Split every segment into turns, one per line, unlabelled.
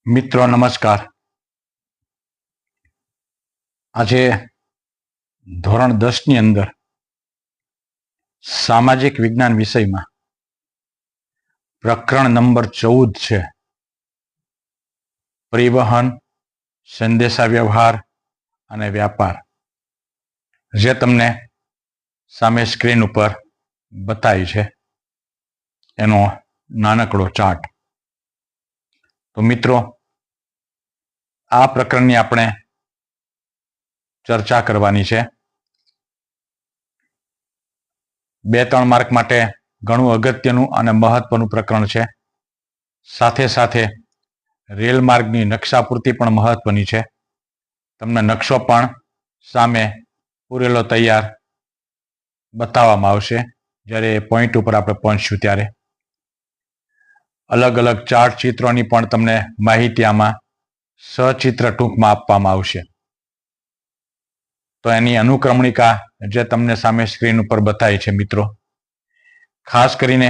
મિત્રો નમસ્કાર. આજે ધોરણ 10 ની અંદર સામાજિક વિજ્ઞાન વિષયમાં પ્રકરણ નંબર 14 છે પરિવહન, સંદેશાવ્યવહાર અને વ્યાપાર, જે તમને સામે સ્ક્રીન ઉપર બતાવી છે એનો નાનકડો ચાર્ટ. તો મિત્રો, આ પ્રકરણની આપણે ચર્ચા કરવાની છે. 2-3 માર્ક માટે ઘણું અગત્યનું અને મહત્વનું પ્રકરણ છે. સાથે સાથે રેલ માર્ગની નકશાપૂર્તિ પણ મહત્વની છે. તમને નકશો પણ સામે પૂરેલો તૈયાર બતાવવામાં આવશે જ્યારે પોઈન્ટ ઉપર આપણે પહોંચશું ત્યારે. અલગ અલગ ચાર્ટ ચિત્રોની પણ તમને માહિતી આમાં સચિત્ર ટૂંકમાં આપવામાં આવશે. તો એની અનુક્રમણિકા જે તમને સામે સ્ક્રીન ઉપર બતાવી છે મિત્રો, ખાસ કરીને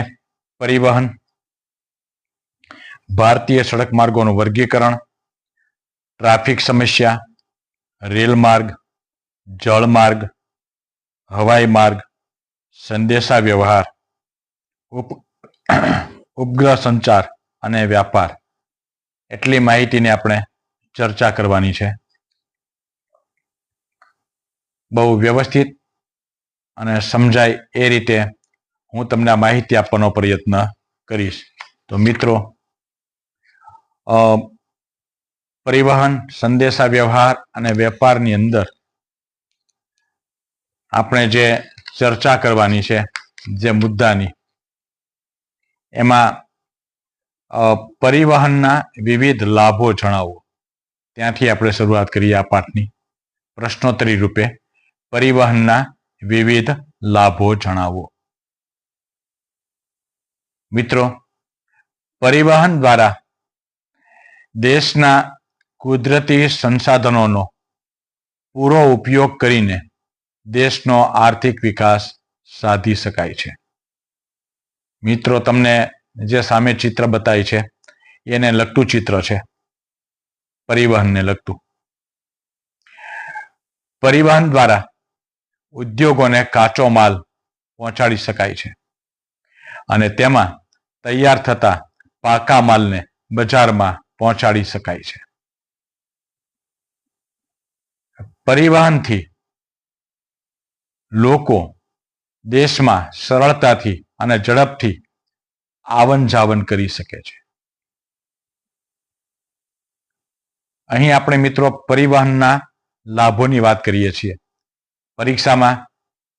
પરિવહન, ભારતીય સડક માર્ગોનું વર્ગીકરણ, ટ્રાફિક સમસ્યા, રેલ માર્ગ, જળ માર્ગ, હવાઈ માર્ગ, સંદેશા વ્યવહાર, ઉપગ્રહ સંચાર અને વ્યાપાર, એટલી માહિતીની આપણે ચર્ચા કરવાની છે. બહુ વ્યવસ્થિત અને સમજાય એ રીતે હું તમને આ માહિતી આપવાનો પ્રયત્ન કરીશ. તો મિત્રો, પરિવહન, સંદેશા વ્યવહાર અને વેપારની અંદર આપણે જે ચર્ચા કરવાની છે, જે મુદ્દાની, એમાં પરિવહનના વિવિધ લાભો જણાવો, ત્યાંથી આપણે શરૂઆત કરીએ આ પાઠની. પ્રશ્નોત્તરી રૂપે પરિવહનના વિવિધ લાભો જણાવો. મિત્રો, પરિવહન દ્વારા દેશના કુદરતી સંસાધનોનો પૂરો ઉપયોગ કરીને દેશનો આર્થિક વિકાસ સાધી શકાય છે. મિત્રો, તમને જે સામે ચિત્ર બતાવી છે એને લગતું ચિત્ર છે, પરિવહનને લગતું. પરિવહન દ્વારા ઉદ્યોગોને કાચો માલ પહોંચાડી શકાય છે અને તેમાં તૈયાર થતા પાકા માલને બજારમાં પહોંચાડી શકાય છે. પરિવહનથી લોકો દેશમાં સરળતાથી અને ઝડપથી આવન જાવન કરી શકે છે. અહીં આપણે મિત્રો પરિવહનના લાભોની વાત કરીએ છીએ. પરીક્ષામાં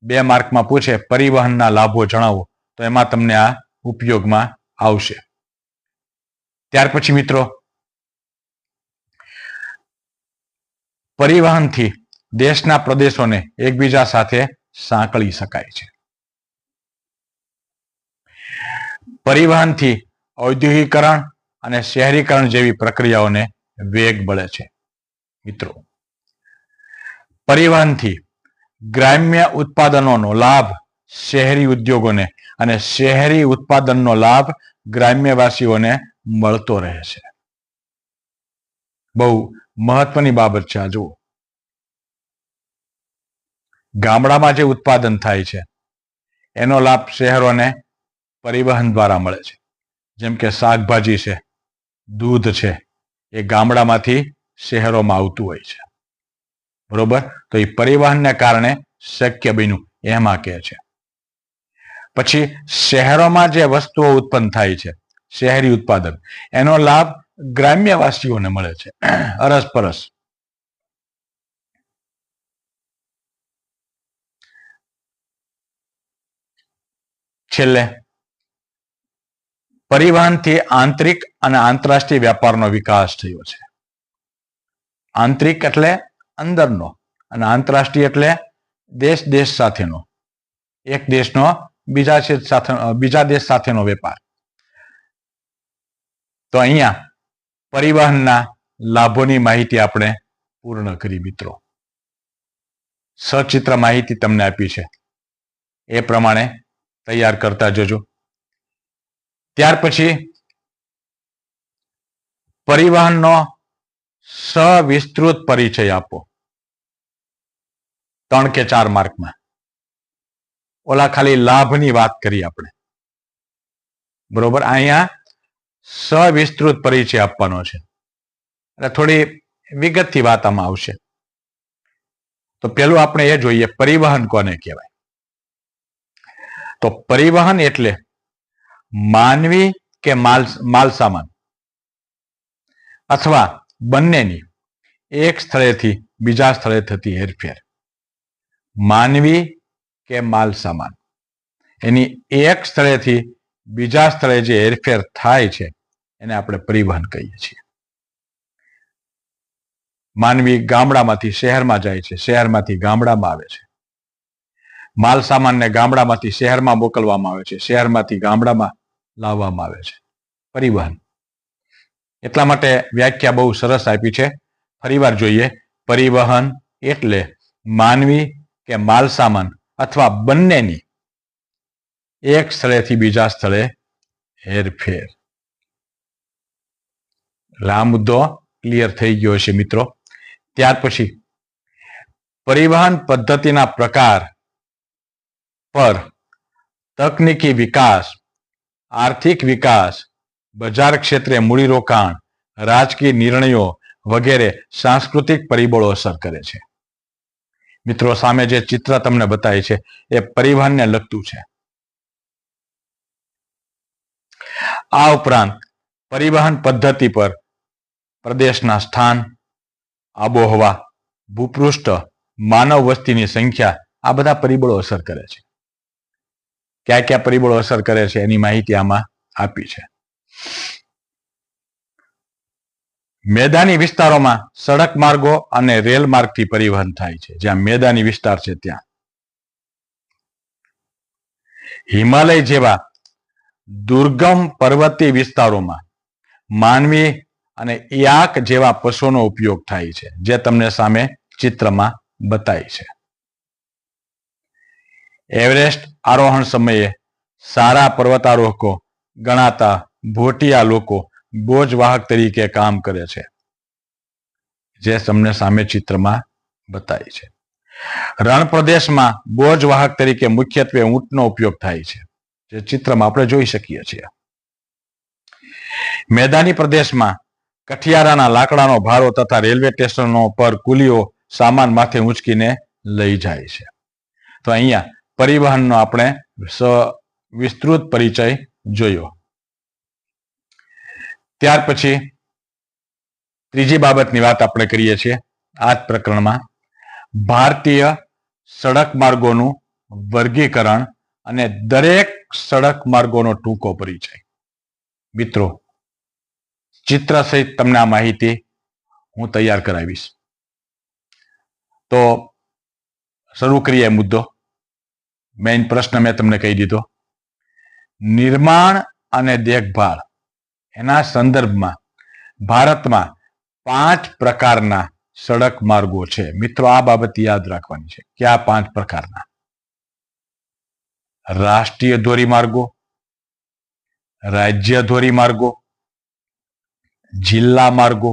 2 માર્કમાં પૂછે પરિવહનના લાભો જણાવો, તો એમાં તમને આ ઉપયોગમાં આવશે. ત્યાર પછી મિત્રો, પરિવહનથી દેશના પ્રદેશોને એકબીજા સાથે સાંકળી શકાય છે. પરિવહનથી ઔદ્યોગિકરણ અને શહેરીકરણ જેવી પ્રક્રિયાઓને વેગ મળે છે. મિત્રો, પરિવહનથી ગ્રામ્ય ઉત્પાદનોનો લાભ શહેરી ઉદ્યોગોને અને શહેરી ઉત્પાદનનો લાભ ગ્રામ્યવાસીઓને મળતો રહે છે. બહુ મહત્વની બાબત છે આ. જુઓ, ગામડામાં જે ઉત્પાદન થાય છે એનો લાભ શહેરોને પરિવહન દ્વારા મળે છે. જેમ કે શાકભાજી છે, દૂધ છે, એ ગામડામાંથી શહેરોમાં આવતું હોય છે. બરોબર? તો એ પરિવહનને કારણે શક્ય બન્યું એમાં કહે છે. પછી શહેરોમાં જે વસ્તુઓ ઉત્પન્ન થાય છે, શહેરી ઉત્પાદન, એનો લાભ ગ્રામ્યવાસીઓને મળે છે અરસપરસ. છેલ્લે, પરિવહનથી આંતરિક અને આંતરરાષ્ટ્રીય વ્યાપારનો વિકાસ થયો છે. આંતરિક એટલે અંદરનો અને આંતરરાષ્ટ્રીય એટલે દેશ સાથેનો, એક દેશનો બીજા દેશ સાથેનો વેપાર. તો અહીંયા પરિવહનના લાભોની માહિતી આપણે પૂર્ણ કરી. મિત્રો, સચિત્ર માહિતી તમને આપી છે, એ પ્રમાણે તૈયાર કરતા જજો. ત્યાર પછી પરિવહનનો સવિસ્તૃત પરિચય આપો. 3 કે 4 માર્કમાં. ઓલા ખાલી લાભની વાત કરી આપણે, બરોબર. અહીંયા સવિસ્તૃત પરિચય આપવાનો છે, એટલે થોડી વિગતથી વાત આમાં આવશે. તો પેલું આપણે એ જોઈએ, પરિવહન કોને કહેવાય? તો પરિવહન એટલે માનવી કે માલ સામાન અથવા બંનેની એક સ્થળેથી બીજા સ્થળે થતી હેરફેર. માનવી કે માલ સામાન એની એક સ્થળેથી બીજા સ્થળે જે હેરફેર થાય છે એને આપણે પરિવહન કહીએ છીએ. માનવી ગામડામાંથી શહેરમાં જાય છે, શહેરમાંથી ગામડામાં આવે છે. માલ સામાનને ગામડામાંથી શહેરમાં મોકલવામાં આવે છે, શહેરમાંથી ગામડામાં લાવવામાં આવે છે. પરિવહન. એટલા માટે વ્યાખ્યા બહુ સરસ આપી છે. ફરીવાર જોઈએ, પરિવહન એટલે માનવી કે માલ સામાન અથવા બંનેની એક સ્થળેથી બીજા સ્થળે હેરફેર. આ મુદ્દો ક્લિયર થઈ ગયો છે મિત્રો. ત્યાર પછી પરિવહન પદ્ધતિના પ્રકાર પર તકનીકી વિકાસ, આર્થિક વિકાસ, બજાર ક્ષેત્રે મૂડીરોકાણ, રાજકીય નિર્ણયો વગેરે સાંસ્કૃતિક પરિબળો અસર કરે છે. મિત્રો, સામે જે ચિત્ર તમને બતાવે છે એ પરિવહનને લગતું છે. આ ઉપરાંત પરિવહન પદ્ધતિ પર પ્રદેશના સ્થાન, આબોહવા, ભૂપૃષ્ઠ, માનવ વસ્તીની સંખ્યા, આ બધા પરિબળો અસર કરે છે. કયા કયા પરિબળો અસર કરે છે એની માહિતી આમાં આપી છે. મેદાની વિસ્તારોમાં સડક માર્ગો અને રેલ માર્ગથી પરિવહન થાય છે. જ્યાં મેદાની વિસ્તાર છે ત્યાં. હિમાલય જેવા દુર્ગમ પર્વતીય વિસ્તારોમાં માનવી અને યાક જેવા પશુઓનો ઉપયોગ થાય છે, જે તમને સામે ચિત્રમાં બતાવી છે. એવરેસ્ટ આરોહણ સમયે સારા પર્વતારોહકો ગણાતા ભોટિયા લોકો બોજવાહક તરીકે કામ કરે છે, જે તમને સામે ચિત્રમાં બતાવી છે. રણ પ્રદેશમાં બોજવાહક તરીકે મુખ્યત્વે ઊંટનો ઉપયોગ થાય છે, જે ચિત્રમાં આપણે જોઈ શકીએ છીએ. મેદાની પ્રદેશમાં કઠિયારાના લાકડાનો ભારો તથા રેલવે સ્ટેશનો પર કુલીઓ સામાન માથે ઊંચકીને લઈ જાય છે. તો અહીંયા પરિવહનનો આપણે વિસ્તૃત પરિચય જોયો. ત્યાર પછી ત્રીજી બાબતની વાત આપણે કરીએ છીએ આ જ પ્રકરણમાં, ભારતીય સડક માર્ગોનું વર્ગીકરણ અને દરેક સડક માર્ગોનો ટૂંકો પરિચય. મિત્રો, ચિત્ર સહિત તમને આ માહિતી હું તૈયાર કરાવીશ. તો શરૂ કરીએ મુદ્દો. મેઇન પ્રશ્ન મેં તમને કહી દીધો. નિર્માણ અને દેખભાળ એના સંદર્ભમાં ભારતમાં 5 પ્રકારના સડક માર્ગો છે. મિત્રો, આ બાબત યાદ રાખવાની છે. કયા 5 પ્રકારના? રાષ્ટ્રીય ધોરીમાર્ગો, રાજ્ય ધોરીમાર્ગો, જિલ્લા માર્ગો,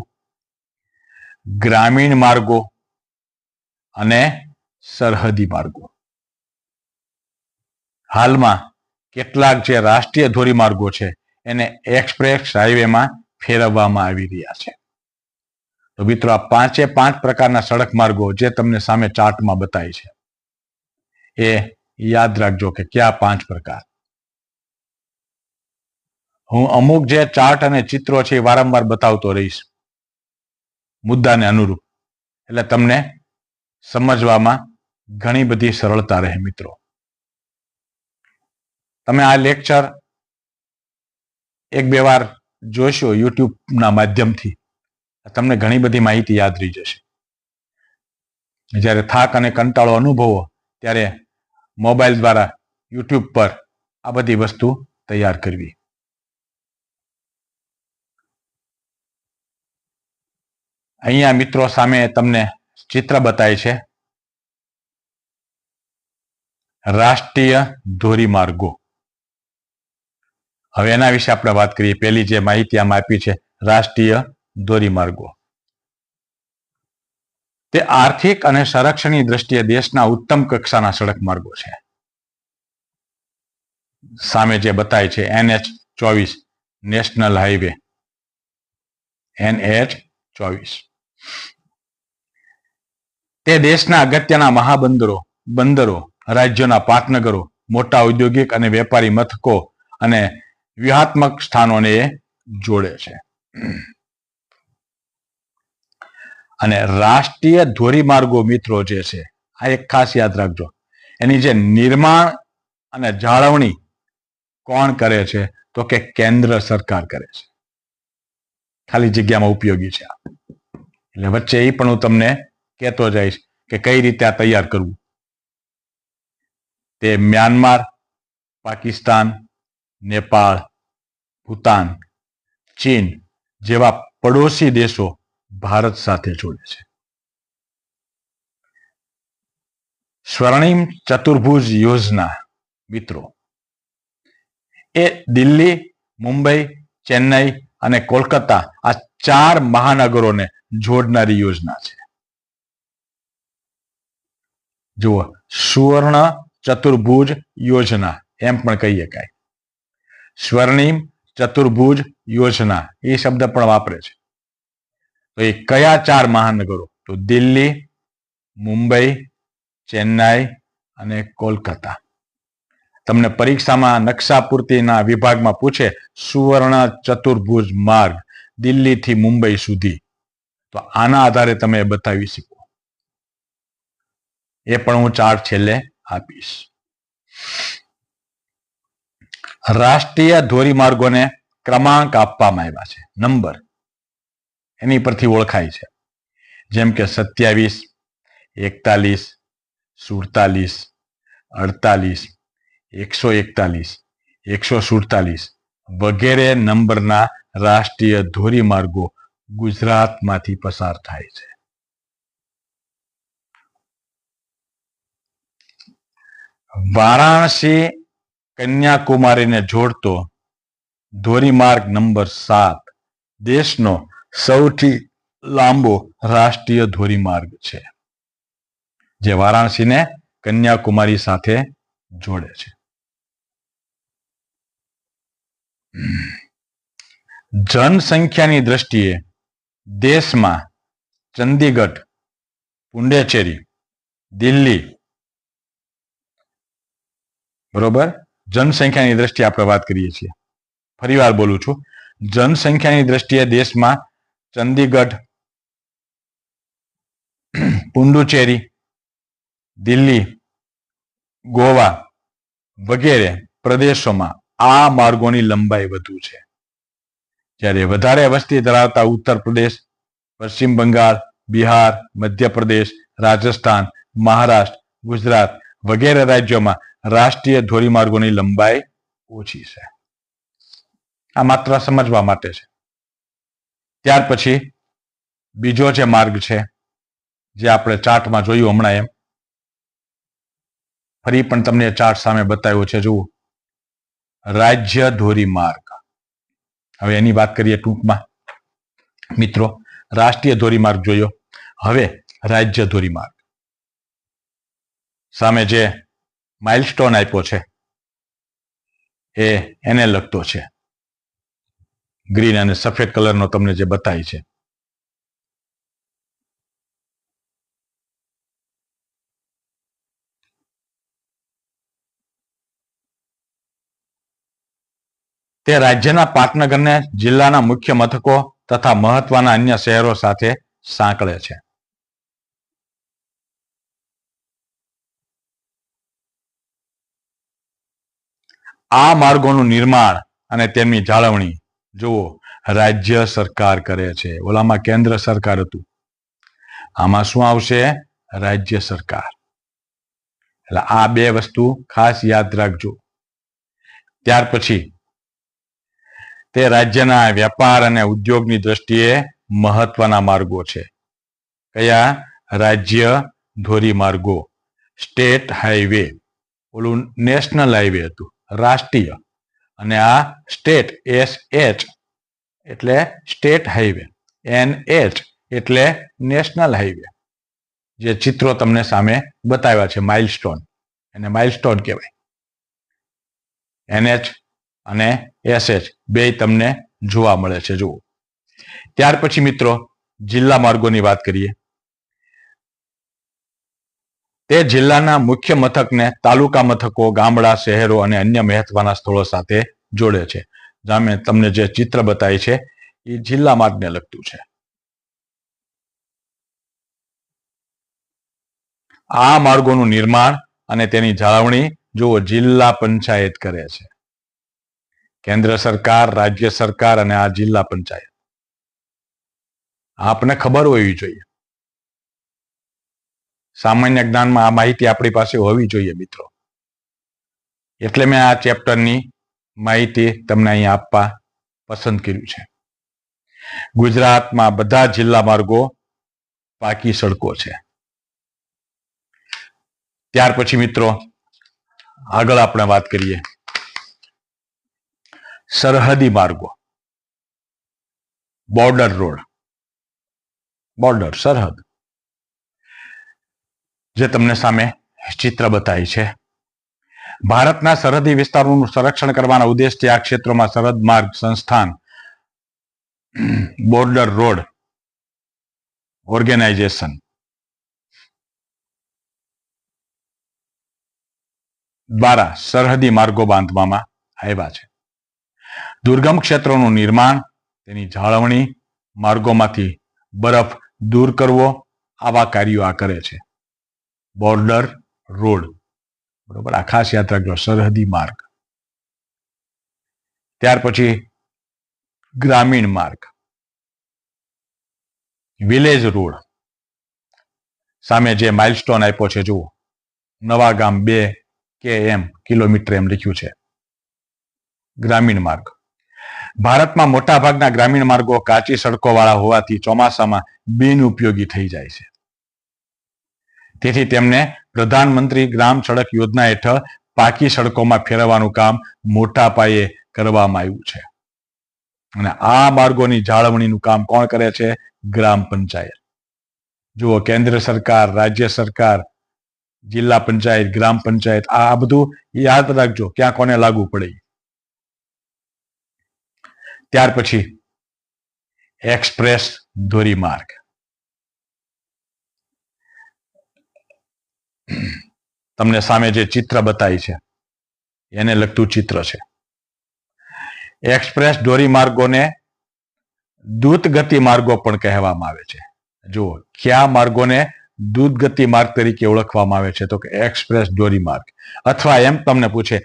ગ્રામીણ માર્ગો અને સરહદી માર્ગો. હાલમાં કેટલાક જે રાષ્ટ્રીય ધોરીમાર્ગો છે એને એક્સપ્રેસ હાઈવેમાં ફેરવવામાં આવી રહ્યા છે. તો મિત્રો, આ 5 પ્રકારના સડક માર્ગો જે તમને સામે ચાર્ટમાં બતાવી છે એ યાદ રાખજો કે કયા 5 પ્રકાર. હું અમુક જે ચાર્ટ અને ચિત્રો છે એ વારંવાર બતાવતો રહીશ મુદ્દાને અનુરૂપ, એટલે તમને સમજવામાં ઘણી બધી સરળતા રહે. મિત્રો, તમે આ લેક્ચર 1-2 વાર જોશો યુટ્યુબના માધ્યમથી, તમને ઘણી બધી માહિતી યાદ રહી જશે. જ્યારે થાક અને કંટાળો અનુભવો ત્યારે મોબાઈલ દ્વારા યુટ્યુબ પર આ બધી વસ્તુ તૈયાર કરવી. અહીંયા મિત્રો સામે તમને ચિત્ર બતાય છે રાષ્ટ્રીય ધોરીમાર્ગો. હવે એના વિશે આપણે વાત કરીએ. પહેલી જે માહિતી આમાં આપી છે રાષ્ટ્રીય ધોરીમાર્ગો. તે આર્થિક અને સંરક્ષણની દ્રષ્ટિએ દેશના ઉત્તમ કક્ષાના સડક માર્ગો છે. સામે જે બતાય છે NH-24 નેશનલ હાઈવે, NH-24. તે દેશના અગત્યના બંદરો, રાજ્યોના પાટનગરો, મોટા ઔદ્યોગિક અને વેપારી મથકો અને વ્યૂહાત્મક સ્થાનોને જોડે છે. અને રાષ્ટ્રીય ધોરીમાર્ગો મિત્રો જે છે, આ એક ખાસ યાદ રાખજો, એની જે નિર્માણ અને જાળવણી કોણ કરે છે? તો કે કેન્દ્ર સરકાર કરે છે. ખાલી જગ્યામાં ઉપયોગી છે. એટલે વચ્ચે એ પણ હું તમને કહેતો જઈશ કે કઈ રીતે આ તૈયાર કરવું. તે મ્યાનમાર, પાકિસ્તાન, નેપાળ, ભૂતાન, ચીન જેવા પડોશી દેશો ભારત સાથે જોડે છે. સ્વર્ણિમ ચતુર્ભુજ યોજના મિત્રો, એ દિલ્હી, મુંબઈ, ચેન્નઈ અને કોલકાતા આ 4 મહાનગરોને જોડનારી યોજના છે. જુઓ, સુવર્ણ ચતુર્ભુજ યોજના એમ પણ કહી શકાય. સ્વર્ણિમ ચતુર્ભુજ યોજના એ શબ્દ પણ વાપરે છે. તો એ કયા 4 મહાનગરો? તો દિલ્હી, મુંબઈ, ચેન્નાઈ અને કોલકાતા. તમને પરીક્ષામાં નકશા પૂર્તિના વિભાગમાં પૂછે સુવર્ણ ચતુર્ભુજ માર્ગ દિલ્હીથી મુંબઈ સુધી, તો આના આધારે તમે બતાવી શકો. એ પણ હું ચાર્ટ છેલ્લે આપીશ. રાષ્ટ્રીય ધોરીમાર્ગોને ક્રમાંક આપવામાં આવ્યા છે, નંબર એની પરથી ઓળખાય છે. જેમ કે 27, 41, 47, 48, 141, 147 વગેરે નંબરના રાષ્ટ્રીય ધોરીમાર્ગો ગુજરાતમાંથી પસાર થાય છે. વારાણસી કન્યાકુમારીને જોડતો ધોરીમાર્ગ નંબર 7 દેશનો સૌથી લાંબો રાષ્ટ્રીય ધોરીમાર્ગ છે, જે વારાણસીને કન્યાકુમારી સાથે જોડે છે. જનસંખ્યાની દ્રષ્ટિએ દેશમાં ચંદીગઢ, પુંડેચેરી, દિલ્હી, બરોબર, જનસંખ્યાની દ્રષ્ટિએ આપણે વાત કરીએ છીએ. ફરીવાર બોલું છું, જનસંખ્યાની દ્રષ્ટિએ દેશમાં ચંદીગઢ, પુંડુચેરી, દિલ્હી, ગોવા વગેરે પ્રદેશોમાં આ માર્ગોની લંબાઈ વધુ છે. જ્યારે વધારે વસ્તી ધરાવતા ઉત્તર પ્રદેશ, પશ્ચિમ બંગાળ, બિહાર, મધ્યપ્રદેશ, રાજસ્થાન, મહારાષ્ટ્ર, ગુજરાત વગેરે રાજ્યોમાં રાષ્ટ્રીય ધોરીમાર્ગોની લંબાઈ ઓછી છે. આ માત્ર સમજવા માટે છે. ત્યાર પછી બીજો જે માર્ગ છે, જે આપણે ચાર્ટમાં જોયું હમણાં એમ, ફરી પણ તમને ચાર્ટ સામે બતાવ્યો છે. જુઓ, રાજ્ય ધોરીમાર્ગ. હવે એની વાત કરીએ ટૂંકમાં મિત્રો. રાષ્ટ્રીય ધોરીમાર્ગ જોયો, હવે રાજ્ય ધોરીમાર્ગ. સામે જે માઇલસ્ટોન આપ્યો છે એને લગતો છે. ગ્રીન અને સફેદ કલરનો તમને જે બતાય છે. તે રાજ્યના પાટનગરને જિલ્લાના મુખ્ય મથકો તથા મહત્વના અન્ય શહેરો સાથે સાંકળે છે. આ માર્ગોનું નિર્માણ અને તેમની જાળવણી જુઓ, રાજ્ય સરકાર કરે છે. ઓલામાં કેન્દ્ર સરકાર હતું, આમાં શું આવશે? રાજ્ય સરકાર. એટલે આ બે વસ્તુ ખાસ યાદ રાખજો. ત્યાર પછી તે રાજ્યના વેપાર અને ઉદ્યોગની દ્રષ્ટિએ મહત્વના માર્ગો છે. કયા? રાજ્ય ધોરીમાર્ગો. સ્ટેટ હાઈવે, ઓલું નેશનલ હાઈવે હતું, રાષ્ટ્રીય, અને આ સ્ટેટ, SH એટલે સ્ટેટ હાઈવે. NH એટલે નેશનલ હાઈવે. જે ચિત્રો તમને સામે બતાવ્યા છે માઇલસ્ટોન, એને માઇલસ્ટોન કહેવાય. NH અને SH બે તમને જોવા મળે છે. જુઓ. ત્યાર પછી મિત્રો જિલ્લા માર્ગોની વાત કરીએ. તે જિલ્લાના મુખ્ય મથકને તાલુકા મથકો, ગામડા, શહેરો અને અન્ય મહત્વના સ્થળો સાથે જોડે છે. જામે તમને જે ચિત્ર બતાવી છે એ જિલ્લા માર્ગને લગતું છે. આ માર્ગોનું નિર્માણ અને તેની જાળવણી જુઓ જિલ્લા પંચાયત કરે છે. કેન્દ્ર સરકાર, રાજ્ય સરકાર અને આ જિલ્લા પંચાયત. આપને ખબર હોવી જોઈએ. સામાન્ય જ્ઞાનમાં આ માહિતી આપણી પાસે હોવી જોઈએ મિત્રો. એટલે મેં આ ચેપ્ટરની માહિતી તમને અહીં આપવા પસંદ કર્યું છે. ગુજરાતમાં બધા જિલ્લા માર્ગો પાકી સડકો છે. ત્યાર પછી મિત્રો આગળ આપણે વાત કરીએ સરહદી માર્ગો. બોર્ડર રોડ, બોર્ડર સરહદ, જે તમને સામે ચિત્ર બતાવી છે. ભારતના સરહદી વિસ્તારોનું સંરક્ષણ કરવાના ઉદ્દેશથી આ ક્ષેત્રોમાં સરહદ માર્ગ સંસ્થાન બોર્ડર રોડ ઓર્ગેનાઇઝેશન દ્વારા સરહદી માર્ગો બાંધવામાં આવ્યા છે. દુર્ગમ ક્ષેત્રોનું નિર્માણ, તેની જાળવણી, માર્ગોમાંથી બરફ દૂર કરવો, આવા કાર્યો આ કરે છે. બોર્ડર રોડ, બરોબર, આ ખાસ યાદ રાખજો, સરહદી માર્ગ. ત્યાર પછી ગ્રામીણ માર્ગ, વિલેજ રોડ. સામે જે માઇલસ્ટોન આપ્યો છે જુઓ, નવા ગામ 2 km કિલોમીટર એમ લખ્યું છે. ગ્રામીણ માર્ગ. ભારતમાં મોટા ભાગના ગ્રામીણ માર્ગો કાચી સડકો વાળા હોવાથી ચોમાસામાં બિનઉપયોગી થઈ જાય છે. તેથી તેમને પ્રધાનમંત્રી ગ્રામ સડક યોજના હેઠળ પાકી સડકોમાં ફેરવવાનું કામ મોટા પાયે કરવામાં આવ્યું છે. અને આ માર્ગોની જાળવણીનું કામ કોણ કરે છે? ગ્રામ પંચાયત. જુઓ, કેન્દ્ર સરકાર, રાજ્ય સરકાર, જિલ્લા પંચાયત, ગ્રામ પંચાયત, આ બધું યાદ રાખજો ક્યાં કોને લાગુ પડે. ત્યાર પછી એક્સપ્રેસ ધોરીમાર્ગ. તમને સામે જે ચિત્ર બતાવી છે એને લગતું ચિત્ર છે. એક્સપ્રેસ ધોરીમાર્ગોને દ્રુતગતિ માર્ગો પણ કહેવામાં આવે છે. જુઓ, કયા માર્ગોને દ્રુતગતિ માર્ગ તરીકે ઓળખવામાં આવે છે? તો કે એક્સપ્રેસ ધોરીમાર્ગ. અથવા એમ તમને પૂછે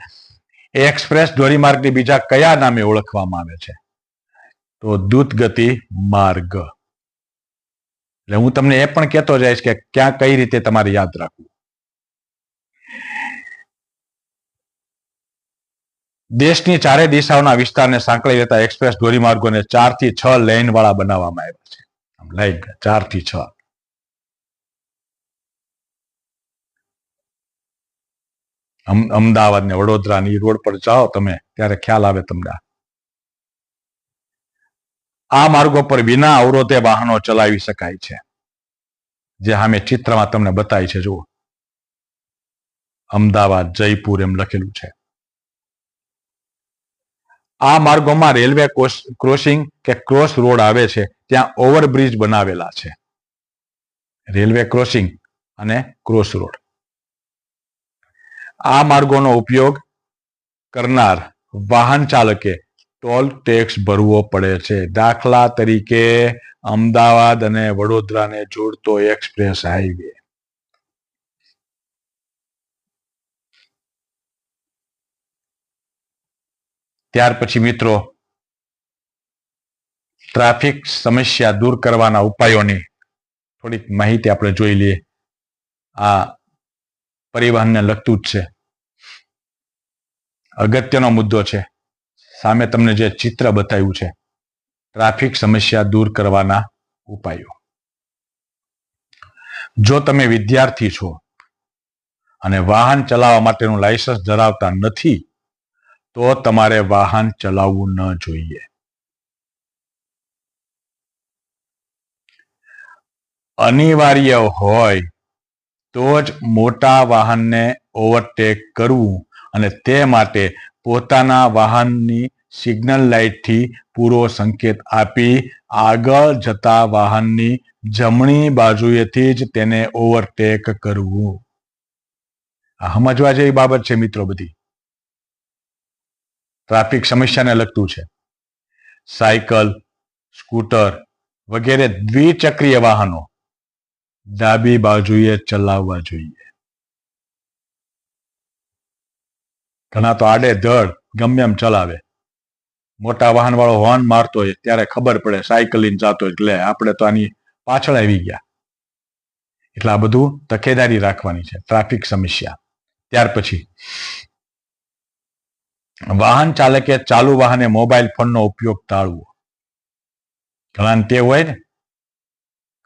એક્સપ્રેસ ધોરીમાર્ગની બીજા કયા નામે ઓળખવામાં આવે છે? તો દ્રુતગતિ માર્ગ. એટલે હું તમને એ પણ કહેતો જઈશ કે ક્યાં કઈ રીતે તમારે યાદ રાખવું. દેશની ચારે દિશાઓના વિસ્તારને સાંકળી રહેતા એક્સપ્રેસ ધોરીમાર્ગોને 4 થી 6 લેન વાળા બનાવવામાં આવ્યા છે. લાઈન 4 થી 6. અમદાવાદ ને વડોદરાની રોડ પર જાઓ તમે ત્યારે ખ્યાલ આવે તમને. આ માર્ગો પર વિના અવરોધે વાહનો ચલાવી શકાય છે. જે સામે ચિત્રમાં તમને બતાવી છે. જુઓ, અમદાવાદ, જયપુર એમ લખેલું છે. આ માર્ગોમાં રેલવે ક્રોસિંગ કે ક્રોસ રોડ આવે છે, ત્યાં ઓવરબ્રિજ બનાવેલા છે. રેલવે ક્રોસિંગ અને ક્રોસ રોડ. આ માર્ગોનો ઉપયોગ કરનાર વાહન ચાલકે ટોલ ટેક્સ ભરવો પડે છે. દાખલા તરીકે અમદાવાદ અને વડોદરાને જોડતો એક્સપ્રેસ હાઈવે. ત્યાર પછી મિત્રો ટ્રાફિક સમસ્યા દૂર કરવાના ઉપાયોની થોડીક માહિતી આપણે જોઈ લઈએ. આ પરિવહનને લગતું જ છે, અગત્યનો મુદ્દો છે. સામે તમને જે ચિત્ર બતાવ્યું છે, ટ્રાફિક સમસ્યા દૂર કરવાના ઉપાયો. જો તમે વિદ્યાર્થી છો અને વાહન ચલાવવા માટેનું લાયસન્સ ધરાવતા નથી તો તમારે વાહન ચલાવવું ન જોઈએ. અનિવાર્ય હોય તો જ મોટા વાહનને ઓવરટેક કરવું અને તે માટે પોતાના વાહનની સિગ્નલ લાઇટથી પૂરો સંકેત આપી આગળ જતા વાહનની જમણી બાજુએથી જ તેને ઓવરટેક કરવું. આ સમજવા જેવી બાબત છે મિત્રો. બધી ટ્રાફિક સમસ્યાને લગતું છે. સાયકલ, સ્કૂટર વગેરે દ્વિચક્રીય વાહનો ડાબી બાજુએ ચલાવવા જોઈએ. ઘણા તો આડેધડ ગમે એમ ચલાવે. મોટા વાહન વાળો હોર્ન મારતો હોય ત્યારે ખબર પડે સાયકલ લઈને જતો એટલે આપણે તો આની પાછળ આવી ગયા. એટલે આ બધું તકેદારી રાખવાની છે. ટ્રાફિક સમસ્યા. ત્યાર પછી વાહન ચાલકે ચાલુ વાહને મોબાઈલ ફોનનો ઉપયોગ ટાળવો. ઘણા તે હોય ને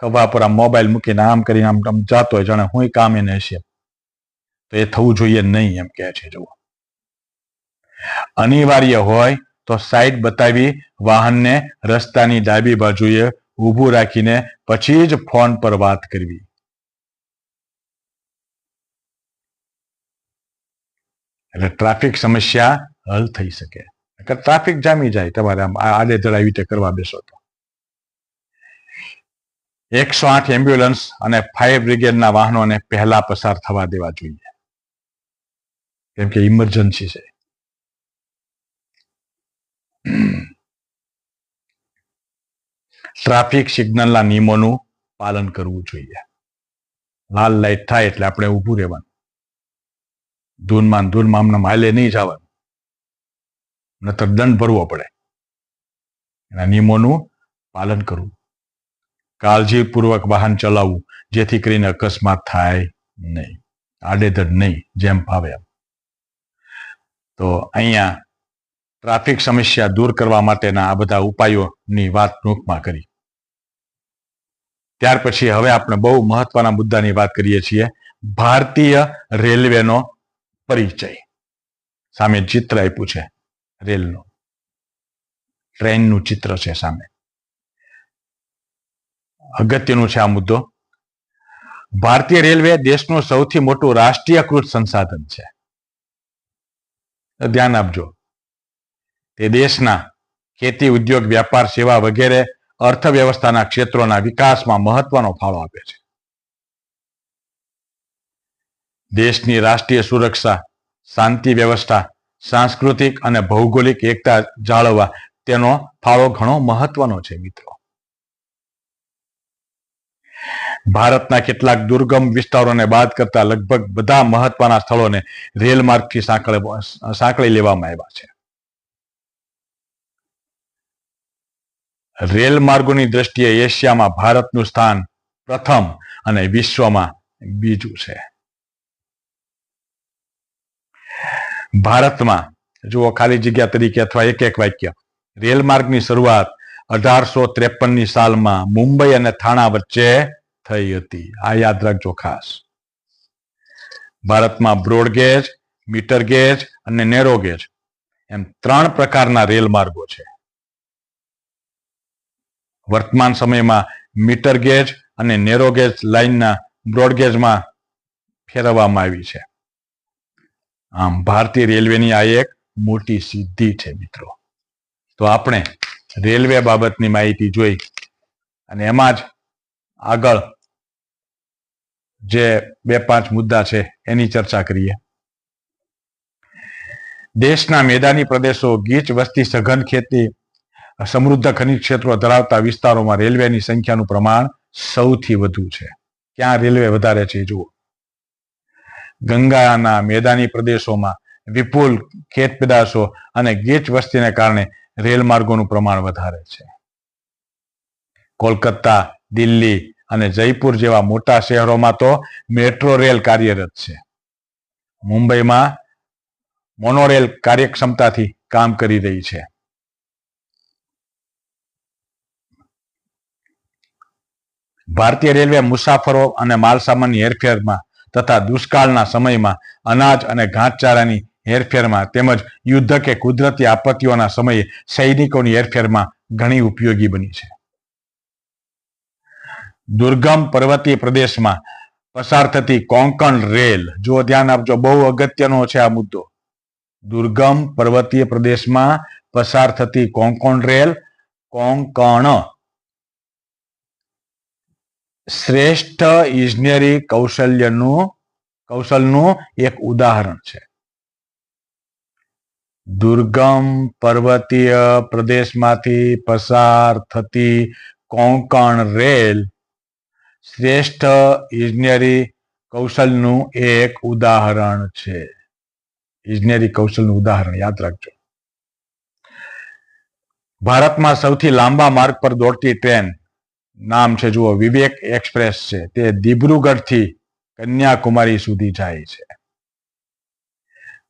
ખભા પર આમ મોબાઈલ મૂકીને આમ કરીને આમ જાતો હોય જાણે હું કામ એને હશે, તો એ થવું જોઈએ નહીં એમ કહે છે. જુઓ, અનિવાર્ય હોય તો સાઈડ બતાવી વાહનને રસ્તાની ડાબી બાજુએ ઊભું રાખીને પછી જ ફોન પર વાત કરવી. એટલે ટ્રાફિક સમસ્યા હલ થઈ શકે. ટ્રાફિક જામી જાય તમારે આમ આડેધડ આવી રીતે કરવા બેસો તો. 108 એમ્બ્યુલન્સ અને ફાયર બ્રિગેડના વાહનોને પહેલા પસાર થવા દેવા જોઈએ, કેમ કે ઇમરજન્સી છે. ટ્રાફિક સિગ્નલના નિયમોનું પાલન કરવું જોઈએ. લાલ લાઈટ થાય એટલે આપણે ઊભું રહેવાનું. ધૂનમાં આમના માલે નહીં જવાનું, નતર દંડ ભરવો પડે. એના નિયમોનું પાલન કરવું. કાળજીપૂર્વક વાહન ચલાવવું જેથી કરીને અકસ્માત થાય નહીં. આડેધડ નહીં, જેમ ભાવે એમ. તો અહીંયા ટ્રાફિક સમસ્યા દૂર કરવા માટેના આ બધા ઉપાયોની વાત ટૂંકમાં કરી. ત્યાર પછી હવે આપણે બહુ મહત્વના મુદ્દાની વાત કરીએ છીએ. ભારતીય રેલવેનો પરિચય. સામે ચિત્ર આપ્યું છે રેલનું, ટ્રેનનું ચિત્ર છે સામે. અગત્યનું છે આ મુદ્દો. ભારતીય રેલવે દેશનું સૌથી મોટું રાષ્ટ્રીયકૃત સંસાધન છે. ધ્યાન આપજો. તે દેશના ખેતી, ઉદ્યોગ, વ્યાપાર, સેવા વગેરે અર્થવ્યવસ્થાના ક્ષેત્રોના વિકાસમાં મહત્વનો ફાળો આપે છે. દેશની રાષ્ટ્રીય સુરક્ષા, શાંતિ વ્યવસ્થા, સાંસ્કૃતિક અને ભૌગોલિક એકતા જાળવવા તેનો ફાળો ઘણો મહત્વનો છે મિત્રો. ભારતના કેટલાક દુર્ગમ વિસ્તારોને બાદ કરતા લગભગ બધા મહત્વના સ્થળોને રેલમાર્ગથી સાંકળી લેવામાં આવ્યા છે. રેલમાર્ગોની દ્રષ્ટિએ એશિયામાં ભારતનું સ્થાન પ્રથમ અને વિશ્વમાં બીજું છે. ભારતમાં જુઓ, ખાલી જગ્યા તરીકે અથવા એક વાક્ય. રેલમાર્ગની શરૂઆત 1853ની સાલમાં મુંબઈ અને થાણા વચ્ચે થઈ હતી. આ યાદ રાખજો ખાસ. ભારતમાં બ્રોડગેજ, મીટરગેજ અને નેરોગેજ એમ 3 પ્રકારના રેલમાર્ગો છે. વર્તમાન સમયમાં મીટરગેજ અને નેરોગેજ લાઇનના બ્રોડગેજમાં ફેરવવામાં આવી છે. આમ ભારતીય રેલવેની આ એક મોટી સિદ્ધિ છે મિત્રો. તો આપણે રેલવે બાબતની માહિતી જોઈ અને એમાં જ આગળ જે 2-5 મુદ્દા છે એની ચર્ચા કરીએ. દેશના મેદાની પ્રદેશો, ગીચ વસ્તી, સઘન ખેતી, સમૃદ્ધ ખનિજ ક્ષેત્રો ધરાવતા વિસ્તારોમાં રેલવેની સંખ્યાનું પ્રમાણ સૌથી વધુ છે. ક્યાં રેલવે વધારે છે જુઓ. ગંગાના મેદાની પ્રદેશોમાં વિપુલ ખેત પેદાશો અને ગીચ વસ્તીને કારણે રેલમાર્ગોનું પ્રમાણ વધારે છે. કોલકાતા, દિલ્હી અને જયપુર જેવા મોટા શહેરોમાં તો મેટ્રો રેલ કાર્યરત છે. મુંબઈમાં મોનોરેલ કાર્યક્ષમતાથી કામ કરી રહી છે. ભારતીય રેલવે મુસાફરો અને માલસામાનની હેરફેરમાં તથા દુષ્કાળના સમયમાં અનાજ અને ઘાસચારાની હેરફેરમાં તેમજ યુદ્ધ કે કુદરતી આપત્તિઓના સમયે સૈનિકોની હેરફેરમાં ઘણી ઉપયોગી બની છે. દુર્ગમ પર્વતીય પ્રદેશમાં પસાર થતી કોંકણ રેલ, જો ધ્યાન આપજો, બહુ અગત્યનો છે આ મુદ્દો. દુર્ગમ પર્વતીય પ્રદેશમાં પસાર થતી કોંકણ રેલ, કોંકણ શ્રેષ્ઠ ઇજનેરી કૌશલનું એક ઉદાહરણ છે. દુર્ગમ પર્વતીય પ્રદેશમાંથી પસાર થતી કોંકણ રેલ શ્રેષ્ઠ ઇજનેરી કૌશલનું એક ઉદાહરણ છે. ઇજનેરી કૌશલનું ઉદાહરણ યાદ રાખજો. ભારતમાં સૌથી લાંબા માર્ગ પર દોડતી ટ્રેન નામ છે, જુઓ, વિવેક એક્સપ્રેસ છે. તે દિબ્રુગઢથી કન્યાકુમારી સુધી જાય છે.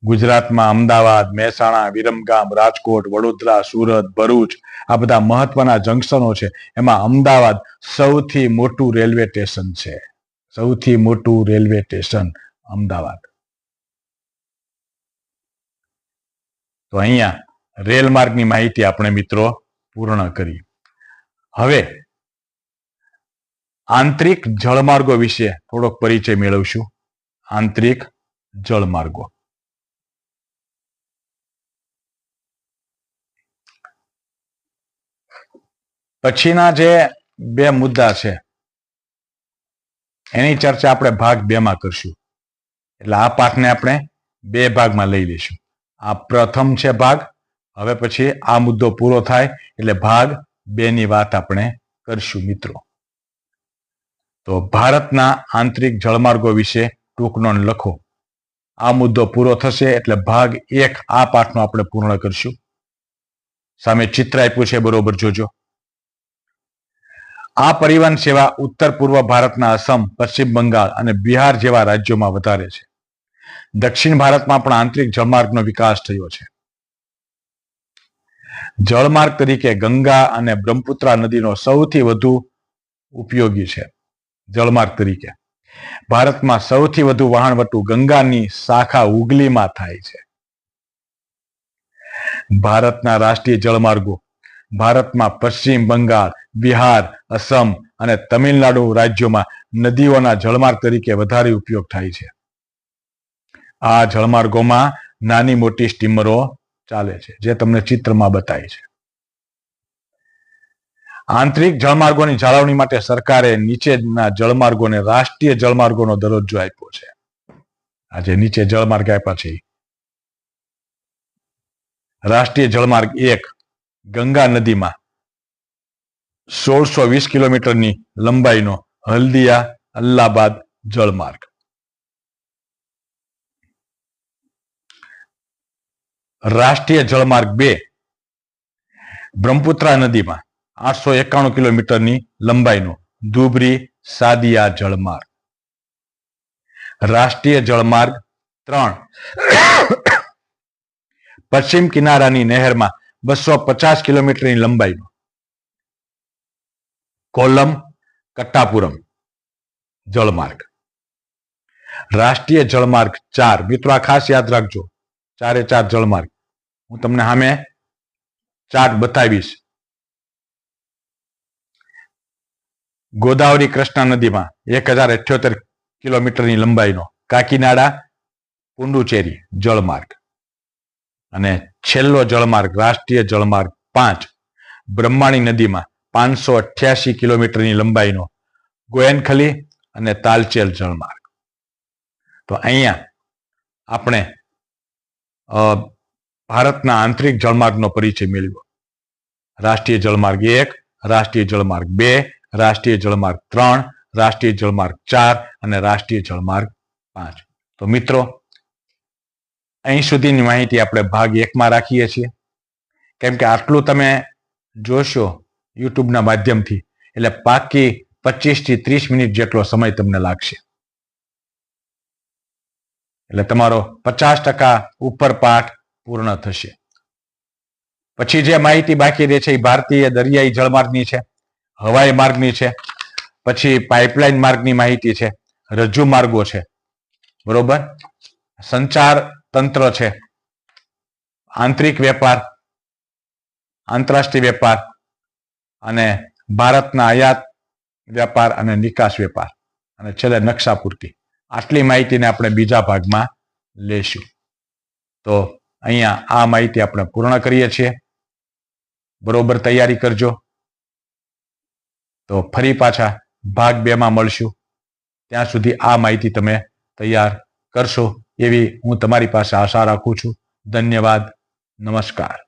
ગુજરાતમાં અમદાવાદ, મહેસાણા, વિરમગામ, રાજકોટ, વડોદરા, સુરત, ભરૂચ આ બધા મહત્વના જંકશનો છે. એમાં અમદાવાદ સૌથી મોટું રેલવે સ્ટેશન છે. સૌથી મોટું રેલવે સ્ટેશન અમદાવાદ. તો અહીંયા રેલ માર્ગની માહિતી આપણે મિત્રો પૂર્ણ કરી. હવે આંતરિક જળમાર્ગો વિશે થોડોક પરિચય મેળવશું. આંતરિક જળમાર્ગો. પછીના જે બે મુદ્દા છે એની ચર્ચા આપણે ભાગ 2 માં કરશું. એટલે આ પાઠને આપણે 2 ભાગમાં લઈ લઈશું. આ પ્રથમ છે ભાગ. હવે પછી આ મુદ્દો પૂરો થાય એટલે ભાગ 2 ની વાત આપણે કરશું મિત્રો. તો ભારતના આંતરિક જળમાર્ગો વિશે ટૂંક નોંધ લખો. આ મુદ્દો પૂરો થશે એટલે ભાગ 1 આ પાઠનો આપણે પૂર્ણ કરશું. સામે ચિત્ર આપ્યું છે, બરોબર જોજો. આ પરિવહન સેવા ઉત્તર પૂર્વ ભારતના અસમ, પશ્ચિમ બંગાળ અને બિહાર જેવા રાજ્યોમાં વધારે છે. દક્ષિણ ભારતમાં પણ આંતરિક જળમાર્ગનો વિકાસ થયો છે. જળમાર્ગ તરીકે ગંગા અને બ્રહ્મપુત્રા નદીનો સૌથી વધુ ઉપયોગી છે. જળમાર્ગ તરીકે ભારતમાં સૌથી વધુ વહાણવટું ગંગાની શાખા હુગલીમાં થાય છે. ભારતના રાષ્ટ્રીય જળમાર્ગો ભારતમાં પશ્ચિમ બંગાળ, બિહાર, અસમ અને તમિલનાડુ રાજ્યોમાં નદીઓના જળમાર્ગ તરીકે વધારે ઉપયોગ થાય છે. આ જળમાર્ગોમાં નાની મોટી સ્ટીમરો ચાલે છે, જે તમને ચિત્રમાં બતાવી છે. આંતરિક જળમાર્ગોની જાળવણી માટે સરકારે નીચેના જળમાર્ગોને રાષ્ટ્રીય જળમાર્ગોનો દરજ્જો આપ્યો છે. આજે નીચે જળમાર્ગ આપ્યા છે. રાષ્ટ્રીય જળમાર્ગ 1 ગંગા નદીમાં 1620 કિલોમીટરની લંબાઈનો હલ્દિયા અલ્હાબાદ જળમાર્ગ. રાષ્ટ્રીય જળમાર્ગ 2 બ્રહ્મપુત્રા નદીમાં 891 કિલોમીટરની લંબાઈનો ધુબરી સાદિયા જળમાર્ગ. રાષ્ટ્રીય જળમાર્ગ 3 પશ્ચિમ કિનારાની નહેરમાં 250 કિલોમીટરની લંબાઈનો કોલમ કટ્ટાપુરમ જળમાર્ગ. રાષ્ટ્રીય જળમાર્ગ 4 મિત્રો આ ખાસ યાદ રાખજો, 4 જળમાર્ગ. હું તમને સામે ચાર્ટ બતાવીશ. ગોદાવરી કૃષ્ણા નદીમાં 1078 કિલોમીટરની લંબાઈનો કાકીનાડા પુંડુચેરી જળમાર્ગ. અને છેલ્લો જળમાર્ગ રાષ્ટ્રીય જળમાર્ગ 5 બ્રહ્માણી નદીમાં 588 કિલોમીટરની લંબાઈનો ગોયનખલી અને તાલચેર જળમાર્ગ. તો અહીંયા આપણે ભારતના આંતરિક જળમાર્ગનો પરિચય મેળવ્યો. રાષ્ટ્રીય જળમાર્ગ 1, રાષ્ટ્રીય જળમાર્ગ 2, રાષ્ટ્રીય જળમાર્ગ 3, રાષ્ટ્રીય જળમાર્ગ 4 અને રાષ્ટ્રીય જળમાર્ગ 5. તો મિત્રો અહીં સુધીની માહિતી આપણે ભાગ 1 માં રાખીએ છીએ. કેમ કે આટલું તમે જોશો યુટ્યુબના માધ્યમથી એટલે પાકી 25 થી 30 મિનિટ જેટલો સમય તમને લાગશે. એટલે તમારો 50% ઉપર પાઠ પૂર્ણ થશે. પછી જે માહિતી બાકી રહે છે એ ભારતીય દરિયાઈ જળમાર્ગની છે, હવાઈ માર્ગની છે, પછી પાઇપલાઇન માર્ગની માહિતી છે, રજ્જુ માર્ગો છે, બરોબર, સંચાર તંત્ર છે, આંતરિક વેપાર, આંતરરાષ્ટ્રીય વેપાર અને ભારતના આયાત વેપાર અને નિકાસ વેપાર, અને છેલ્લે નકશા પૂર્તિ. આટલી માહિતીને આપણે બીજા ભાગમાં લેશું. તો અહીંયા આ માહિતી આપણે પૂર્ણ કરીએ છીએ. બરોબર તૈયારી કરજો. તો ફરી પાછા ભાગ 2 માં મળશું. ત્યાં સુધી આ માહિતી તમે તૈયાર કરશો એવી હું તમારી પાસે આશા રાખું છું. ધન્યવાદ. નમસ્કાર.